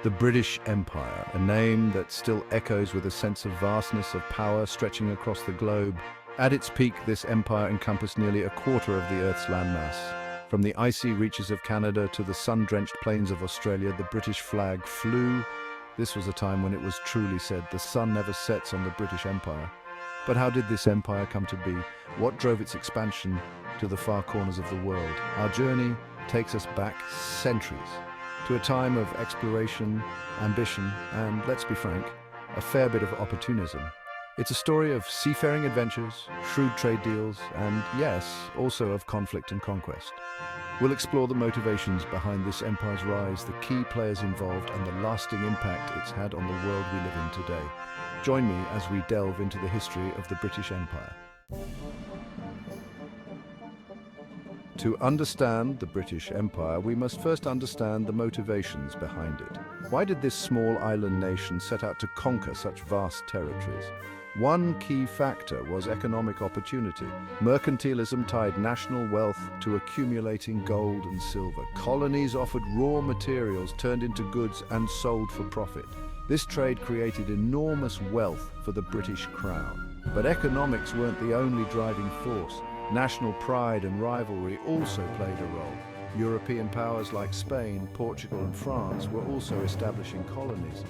The British Empire, a name that still echoes with a sense of vastness of power stretching across the globe. At its peak, this empire encompassed nearly a quarter of the Earth's landmass. From the icy reaches of Canada to the sun-drenched plains of Australia, the British flag flew. This was a time when it was truly said, the sun never sets on the British Empire. But how did this empire come to be? What drove its expansion to the far corners of the world? Our journey takes us back centuries, to a time of exploration, ambition, and, let's be frank, a fair bit of opportunism. It's a story of seafaring adventures, shrewd trade deals, and, yes, also of conflict and conquest. We'll explore the motivations behind this empire's rise, the key players involved, and the lasting impact it's had on the world we live in today. Join me as we delve into the history of the British Empire. To understand the British Empire, we must first understand the motivations behind it. Why did this small island nation set out to conquer such vast territories? One key factor was economic opportunity. Mercantilism tied national wealth to accumulating gold and silver. Colonies offered raw materials turned into goods and sold for profit. This trade created enormous wealth for the British Crown. But economics weren't the only driving force. National pride and rivalry also played a role. European powers like Spain, Portugal, and France were also establishing colonies.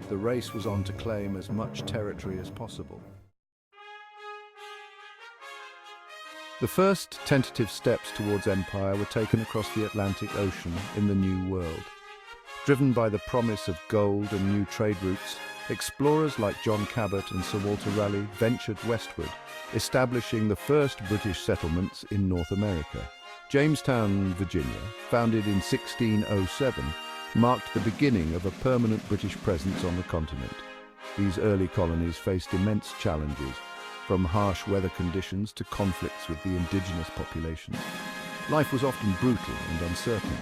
The race was on to claim as much territory as possible. The first tentative steps towards empire were taken across the Atlantic Ocean in the New World. Driven by the promise of gold and new trade routes, explorers like John Cabot and Sir Walter Raleigh ventured westward, establishing the first British settlements in North America. Jamestown, Virginia, founded in 1607, marked the beginning of a permanent British presence on the continent. These early colonies faced immense challenges, from harsh weather conditions to conflicts with the indigenous populations. Life was often brutal and uncertain.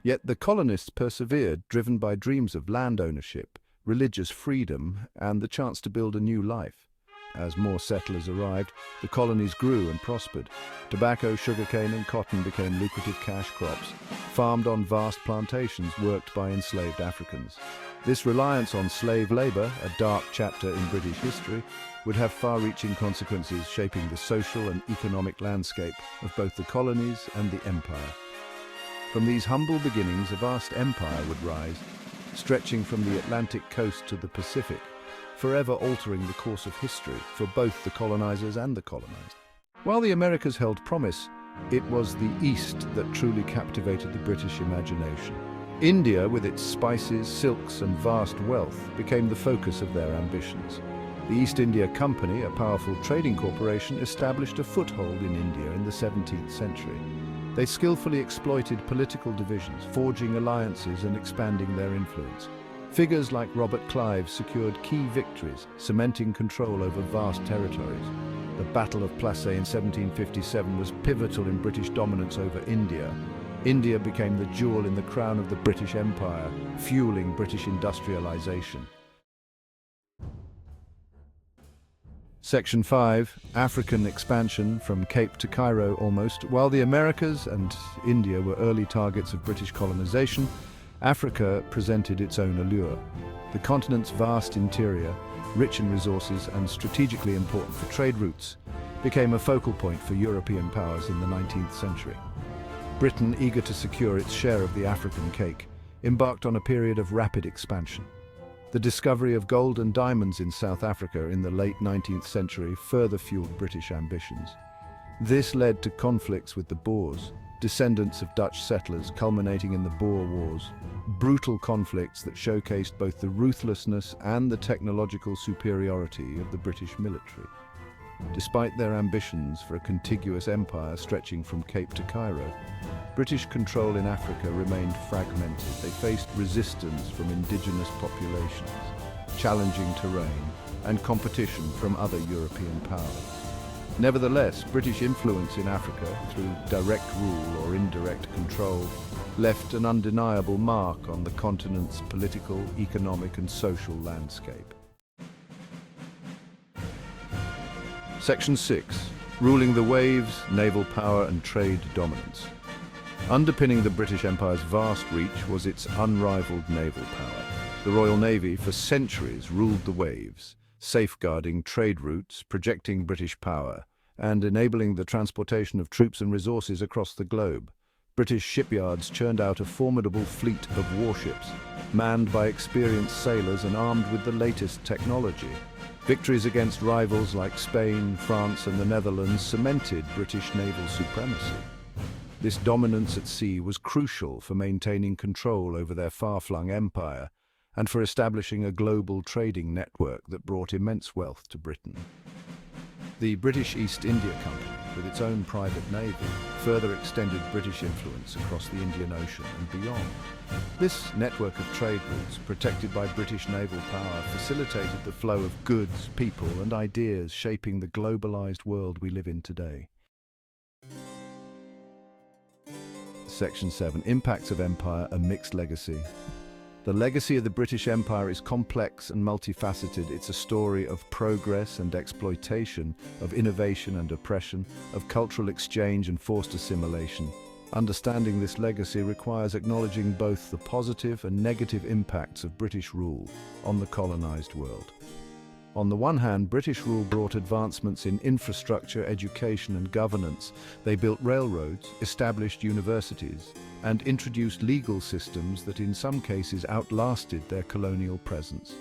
Yet the colonists persevered, driven by dreams of land ownership, religious freedom, and the chance to build a new life. As more settlers arrived, the colonies grew and prospered. Tobacco, sugarcane, and cotton became lucrative cash crops, farmed on vast plantations worked by enslaved Africans. This reliance on slave labor, a dark chapter in British history, would have far-reaching consequences, shaping the social and economic landscape of both the colonies and the empire. From these humble beginnings, a vast empire would rise, stretching from the Atlantic coast to the Pacific, forever altering the course of history for both the colonizers and the colonized. While the Americas held promise, it was the East that truly captivated the British imagination. India, with its spices, silks, and vast wealth, became the focus of their ambitions. The East India Company, a powerful trading corporation, established a foothold in India in the 17th century. They skillfully exploited political divisions, forging alliances and expanding their influence. Figures like Robert Clive secured key victories, cementing control over vast territories. The Battle of Plassey in 1757 was pivotal in British dominance over India. India became the jewel in the crown of the British Empire, fueling British industrialization. Section 5, African expansion from Cape to Cairo almost. While the Americas and India were early targets of British colonization, Africa presented its own allure. The continent's vast interior, rich in resources and strategically important for trade routes, became a focal point for European powers in the 19th century. Britain, eager to secure its share of the African cake, embarked on a period of rapid expansion. The discovery of gold and diamonds in South Africa in the late 19th century further fueled British ambitions. This led to conflicts with the Boers, descendants of Dutch settlers, culminating in the Boer Wars, brutal conflicts that showcased both the ruthlessness and the technological superiority of the British military. Despite their ambitions for a contiguous empire stretching from Cape to Cairo, British control in Africa remained fragmented. They faced resistance from indigenous populations, challenging terrain, and competition from other European powers. Nevertheless, British influence in Africa, through direct rule or indirect control, left an undeniable mark on the continent's political, economic, and social landscape. Section 6. Ruling the waves, naval power, and trade dominance. Underpinning the British Empire's vast reach was its unrivaled naval power. The Royal Navy for centuries ruled the waves, safeguarding trade routes, projecting British power, and enabling the transportation of troops and resources across the globe. British shipyards churned out a formidable fleet of warships, manned by experienced sailors and armed with the latest technology. Victories against rivals like Spain, France, and the Netherlands cemented British naval supremacy. This dominance at sea was crucial for maintaining control over their far-flung empire and for establishing a global trading network that brought immense wealth to Britain. The British East India Company, with its own private navy, further extended British influence across the Indian Ocean and beyond. This network of trade routes, protected by British naval power, facilitated the flow of goods, people, and ideas shaping the globalized world we live in today. Section 7. Impacts of Empire, a Mixed Legacy. The legacy of the British Empire is complex and multifaceted. It's a story of progress and exploitation, of innovation and oppression, of cultural exchange and forced assimilation. Understanding this legacy requires acknowledging both the positive and negative impacts of British rule on the colonized world. On the one hand, British rule brought advancements in infrastructure, education, and governance. They built railroads, established universities, and introduced legal systems that in some cases outlasted their colonial presence.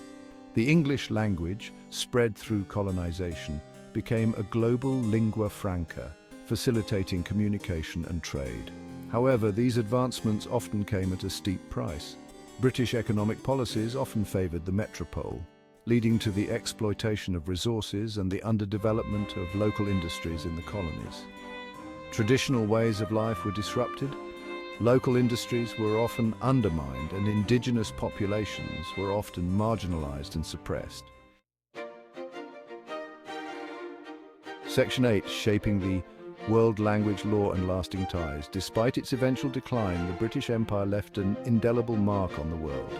The English language, spread through colonization, became a global lingua franca, facilitating communication and trade. However, these advancements often came at a steep price. British economic policies often favored the metropole, leading to the exploitation of resources and the underdevelopment of local industries in the colonies. Traditional ways of life were disrupted, local industries were often undermined, and indigenous populations were often marginalized and suppressed. Section 8. Shaping the world language, law, and lasting ties. Despite its eventual decline, the British Empire left an indelible mark on the world.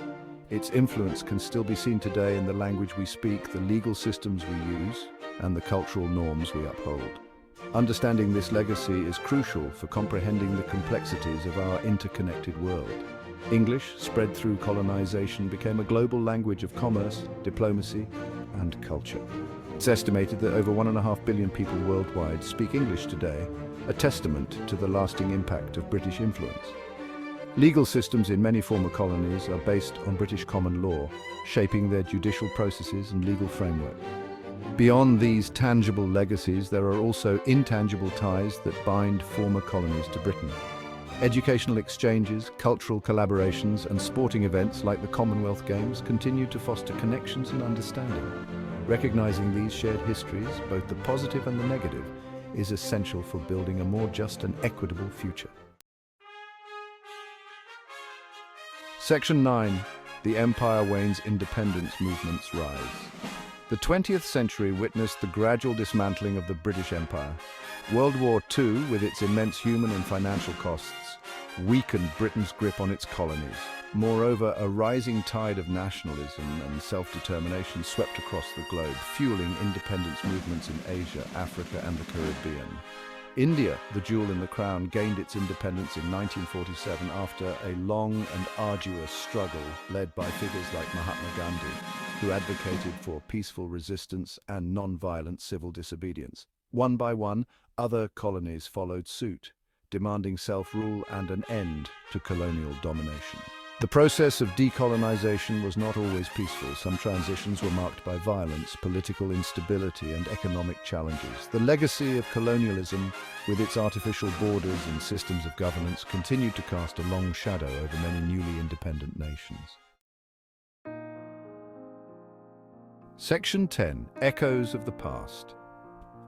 Its influence can still be seen today in the language we speak, the legal systems we use, and the cultural norms we uphold. Understanding this legacy is crucial for comprehending the complexities of our interconnected world. English, spread through colonization, became a global language of commerce, diplomacy, and culture. It's estimated that over 1.5 billion people worldwide speak English today, a testament to the lasting impact of British influence. Legal systems in many former colonies are based on British common law, shaping their judicial processes and legal framework. Beyond these tangible legacies, there are also intangible ties that bind former colonies to Britain. Educational exchanges, cultural collaborations, and sporting events like the Commonwealth Games continue to foster connections and understanding. Recognizing these shared histories, both the positive and the negative, is essential for building a more just and equitable future. Section 9. The Empire wanes, independence movements rise. The 20th century witnessed the gradual dismantling of the British Empire. World War II, with its immense human and financial costs, weakened Britain's grip on its colonies. Moreover, a rising tide of nationalism and self-determination swept across the globe, fueling independence movements in Asia, Africa, and the Caribbean. India, the jewel in the crown, gained its independence in 1947 after a long and arduous struggle led by figures like Mahatma Gandhi, who advocated for peaceful resistance and non-violent civil disobedience. One by one, other colonies followed suit, demanding self-rule and an end to colonial domination. The process of decolonization was not always peaceful. Some transitions were marked by violence, political instability, and economic challenges. The legacy of colonialism, with its artificial borders and systems of governance, continued to cast a long shadow over many newly independent nations. Section 10. Echoes of the Past.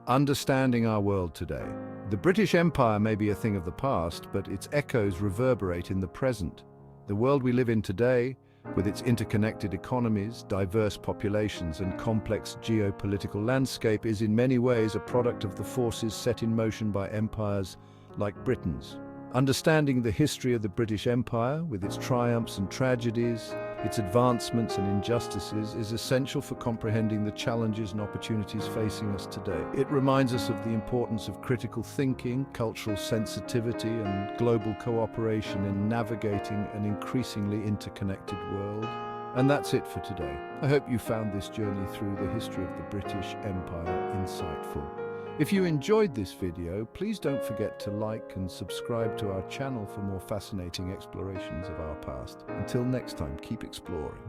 Understanding our world today. The British Empire may be a thing of the past, but its echoes reverberate in the present. The world we live in today, with its interconnected economies, diverse populations, and complex geopolitical landscape, is in many ways a product of the forces set in motion by empires like Britain's. Understanding the history of the British Empire, with its triumphs and tragedies, its advancements and injustices, is essential for comprehending the challenges and opportunities facing us today. It reminds us of the importance of critical thinking, cultural sensitivity, and global cooperation in navigating an increasingly interconnected world. And that's it for today. I hope you found this journey through the history of the British Empire insightful. If you enjoyed this video, please don't forget to like and subscribe to our channel for more fascinating explorations of our past. Until next time, keep exploring.